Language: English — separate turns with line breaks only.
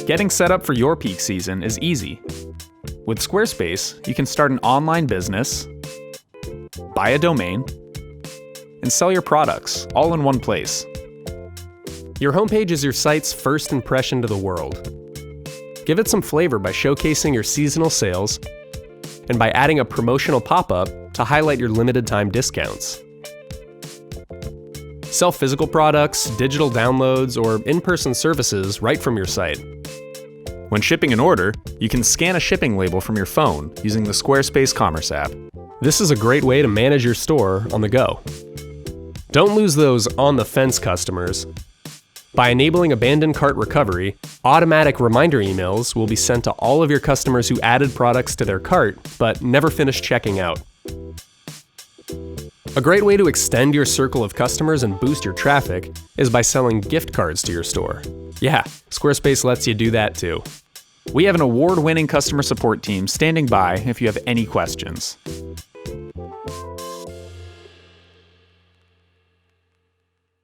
Getting set up for your peak season is easy. With Squarespace, you can start an online business, buy a domain, and sell your products all in one place.
Your homepage is your site's first impression to the world. Give it some flavor by showcasing your seasonal sales and by adding a promotional pop-up to highlight your limited time discounts. Sell physical products, digital downloads, or in-person services right from your site.
When shipping an order, you can scan a shipping label from your phone using the Squarespace Commerce app.
This is a great way to manage your store on the go. Don't lose those on-the-fence customers. By enabling abandoned cart recovery, automatic reminder emails will be sent to all of your customers who added products to their cart but never finished checking out. A great way to extend your circle of customers and boost your traffic is by selling gift cards to your store. Yeah, Squarespace lets you do that too.
We have an award-winning customer support team standing by if you have any questions.